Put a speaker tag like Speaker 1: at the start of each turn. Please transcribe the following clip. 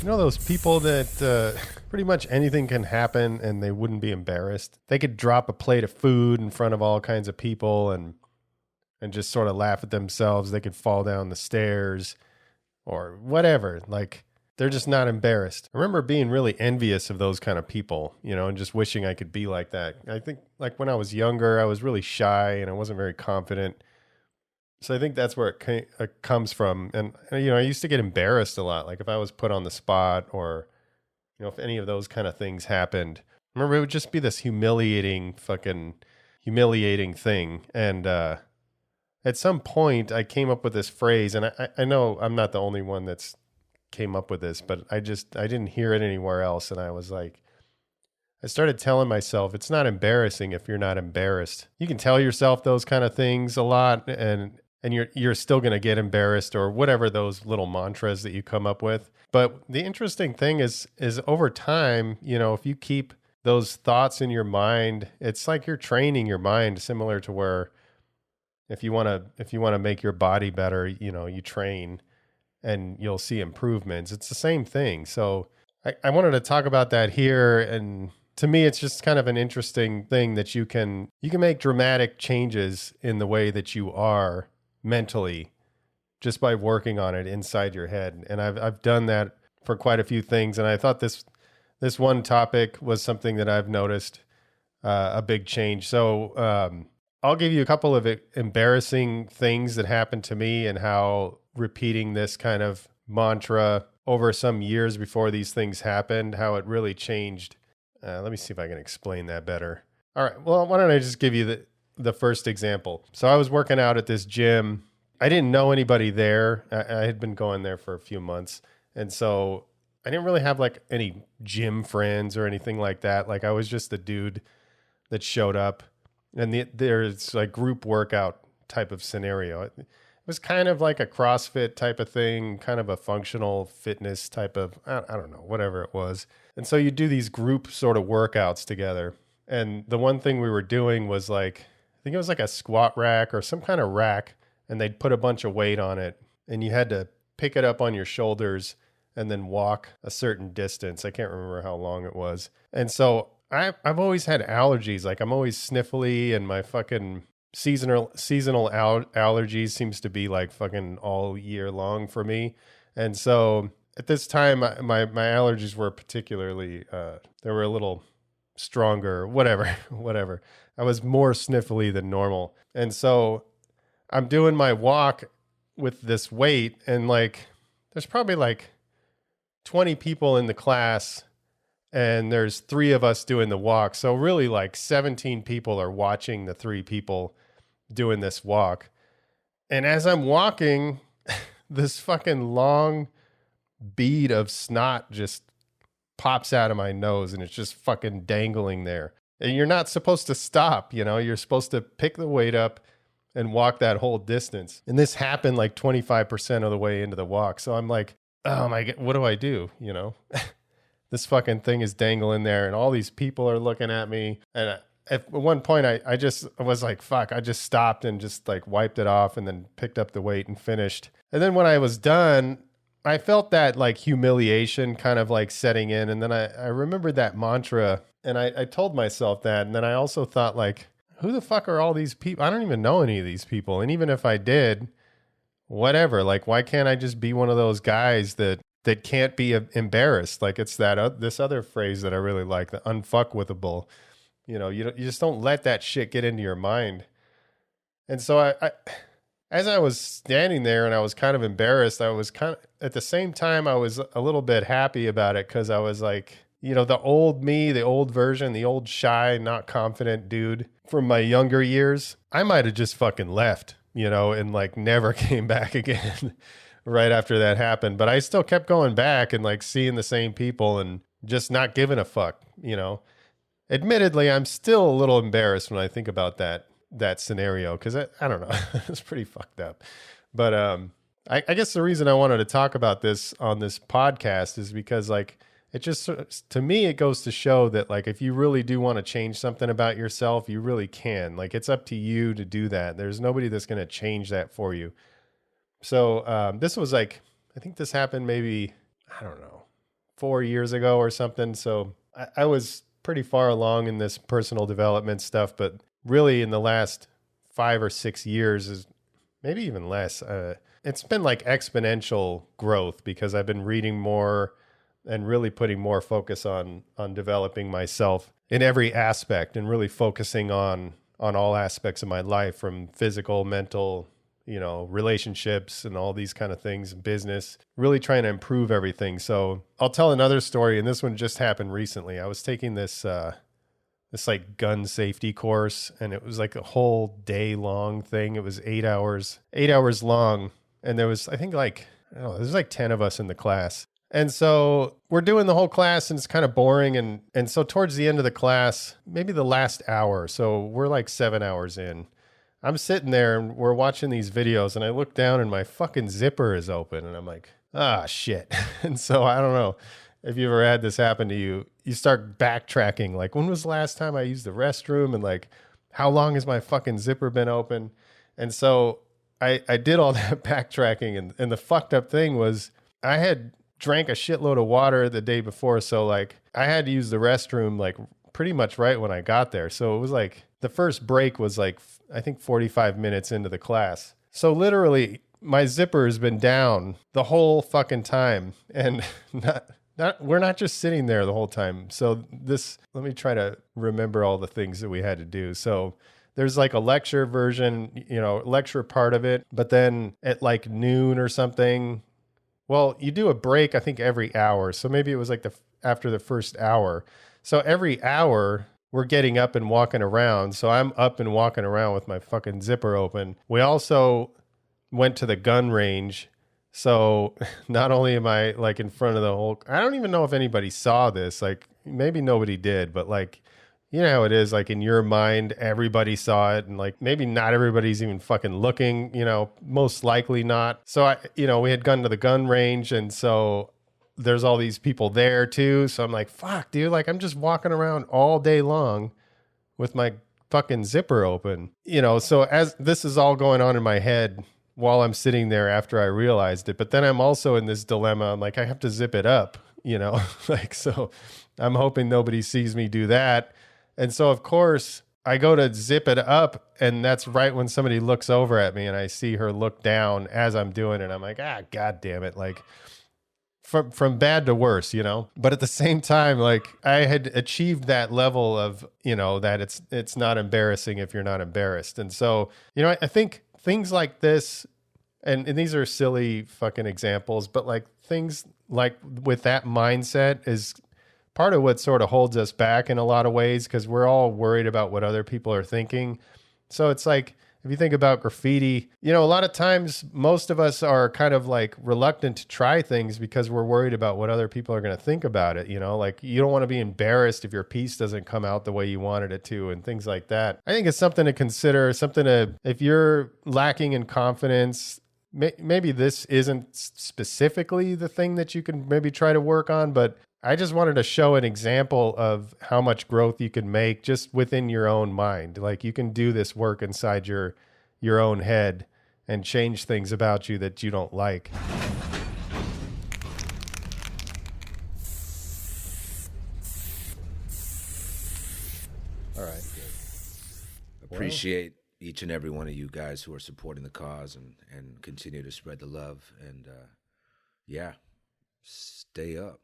Speaker 1: You know those people that pretty much anything can happen and they wouldn't be embarrassed? They could drop a plate of food in front of all kinds of people and just sort of laugh at themselves. They could fall down the stairs or whatever. Like, they're just not embarrassed. I remember being really envious of those kind of people, you know, and just wishing I could be like that. I think like when I was younger, I was really shy and I wasn't very confident. So I think that's where it comes from. And, you know, I used to get embarrassed a lot. Like if I was put on the spot or, you know, if any of those kind of things happened, I remember it would just be this humiliating thing. And at some point I came up with this phrase, and I know I'm not the only one that's came up with this, but I didn't hear it anywhere else. And I was like, I started telling myself, it's not embarrassing if you're not embarrassed. You can tell yourself those kind of things a lot and you're still going to get embarrassed, or whatever those little mantras that you come up with. But the interesting thing is over time, you know, if you keep those thoughts in your mind, it's like you're training your mind, similar to where if you want to make your body better, you know, you train and you'll see improvements. It's the same thing. So I wanted to talk about that here. And to me, it's just kind of an interesting thing that you can make dramatic changes in the way that you are mentally just by working on it inside your head. And I've done that for quite a few things. And I thought this one topic was something that I've noticed a big change. So I'll give you a couple of embarrassing things that happened to me and how repeating this kind of mantra over some years before these things happened, how it really changed. Let me see if I can explain that better. All right. Well, why don't I just give you the first example? So I was working out at this gym. I didn't know anybody there. I had been going there for a few months. And so I didn't really have like any gym friends or anything like that. Like I was just the dude that showed up, and there's like group workout type of scenario. It was kind of like a CrossFit type of thing, kind of a functional fitness type of, I don't know, whatever it was. And so you do these group sort of workouts together. And the one thing we were doing was like, I think it was like a squat rack or some kind of rack, and they'd put a bunch of weight on it and you had to pick it up on your shoulders and then walk a certain distance. I can't remember how long it was. And so I've always had allergies. Like I'm always sniffly, and my fucking seasonal allergies seems to be like fucking all year long for me. And so at this time, my allergies were particularly, they were a little stronger, whatever. I was more sniffly than normal. And so I'm doing my walk with this weight, and like, there's probably like 20 people in the class, and there's 3 of us doing the walk. So really like 17 people are watching the 3 people doing this walk. And as I'm walking, this fucking long bead of snot just pops out of my nose, and it's just fucking dangling there. And you're not supposed to stop, you know, you're supposed to pick the weight up and walk that whole distance. And this happened like 25% of the way into the walk. So I'm like, oh my God, what do I do? You know, this fucking thing is dangling there, and all these people are looking at me. And at one point I was like, fuck, I just stopped and just like wiped it off and then picked up the weight and finished. And then when I was done, I felt that like humiliation kind of like setting in. And then I remembered that mantra, and I told myself that. And then I also thought like, who the fuck are all these people? I don't even know any of these people. And even if I did, whatever, like, why can't I just be one of those guys that can't be embarrassed? Like it's this other phrase that I really like, the unfuckwithable. You know, you just don't let that shit get into your mind. And so I as I was standing there and I was kind of embarrassed, I was kind of, at the same time, I was a little bit happy about it, because I was like, you know, the old me, the old version, the old shy, not confident dude from my younger years, I might have just fucking left, you know, and like never came back again right after that happened. But I still kept going back and like seeing the same people and just not giving a fuck, you know. Admittedly, I'm still a little embarrassed when I think about that scenario, because I don't know, it's pretty fucked up. But I guess the reason I wanted to talk about this on this podcast is because like, it just, to me, it goes to show that like, if you really do want to change something about yourself, you really can. Like, it's up to you to do that. There's nobody that's going to change that for you. So this was like, I think this happened maybe, I don't know, 4 years ago or something. So I was pretty far along in this personal development stuff, but really in the last 5 or 6 years is maybe even less. It's been like exponential growth because I've been reading more and really putting more focus on developing myself in every aspect and really focusing on all aspects of my life, from physical, mental, relationships and all these kind of things, business, really trying to improve everything. So I'll tell another story, and this one just happened recently. I was taking this like gun safety course, and it was like a whole day long thing. It was 8 hours long. And there was, I think like, I don't know, there's like 10 of us in the class. And so we're doing the whole class, and it's kind of boring. And so towards the end of the class, maybe the last hour, so we're like 7 hours in, I'm sitting there and we're watching these videos, and I look down and my fucking zipper is open, and I'm like, ah, shit. And so I don't know if you ever had this happen to you. You start backtracking. Like, when was the last time I used the restroom? And like, how long has my fucking zipper been open? And so I did all that backtracking. And the fucked up thing was I had drank a shitload of water the day before. So like I had to use the restroom like pretty much right when I got there. So it was like the first break was like, I think 45 minutes into the class. So literally my zipper has been down the whole fucking time, and we're not just sitting there the whole time. So let me try to remember all the things that we had to do. So there's like a lecture version, lecture part of it, but then at like noon or something, well, you do a break, I think every hour. So maybe it was like after the first hour. So every hour we're getting up and walking around. So I'm up and walking around with my fucking zipper open. We also went to the gun range. So not only am I like in front of the whole, I don't even know if anybody saw this. Like maybe nobody did, but like, you know how it is, like in your mind, everybody saw it, and like maybe not everybody's even fucking looking, most likely not. So we had gone to the gun range, and so there's all these people there too. So I'm like, fuck, dude, like I'm just walking around all day long with my fucking zipper open, so as this is all going on in my head while I'm sitting there after I realized it, but then I'm also in this dilemma. I'm like, I have to zip it up, like, so I'm hoping nobody sees me do that. And so, of course, I go to zip it up, and that's right when somebody looks over at me, and I see her look down as I'm doing it. I'm like, God damn it. Like, from bad to worse, But at the same time, like, I had achieved that level of, that it's not embarrassing if you're not embarrassed. And so, I think things like this, and these are silly fucking examples, but like things like with that mindset is part of what sort of holds us back in a lot of ways, because we're all worried about what other people are thinking. So it's like, if you think about graffiti, a lot of times most of us are kind of like reluctant to try things because we're worried about what other people are going to think about it. Like you don't want to be embarrassed if your piece doesn't come out the way you wanted it to, and things like that. I think it's something to consider, if you're lacking in confidence, maybe this isn't specifically the thing that you can maybe try to work on, but I just wanted to show an example of how much growth you can make just within your own mind. Like you can do this work inside your own head and change things about you that you don't like. All right.
Speaker 2: Appreciate each and every one of you guys who are supporting the cause and continue to spread the love. And yeah, stay up.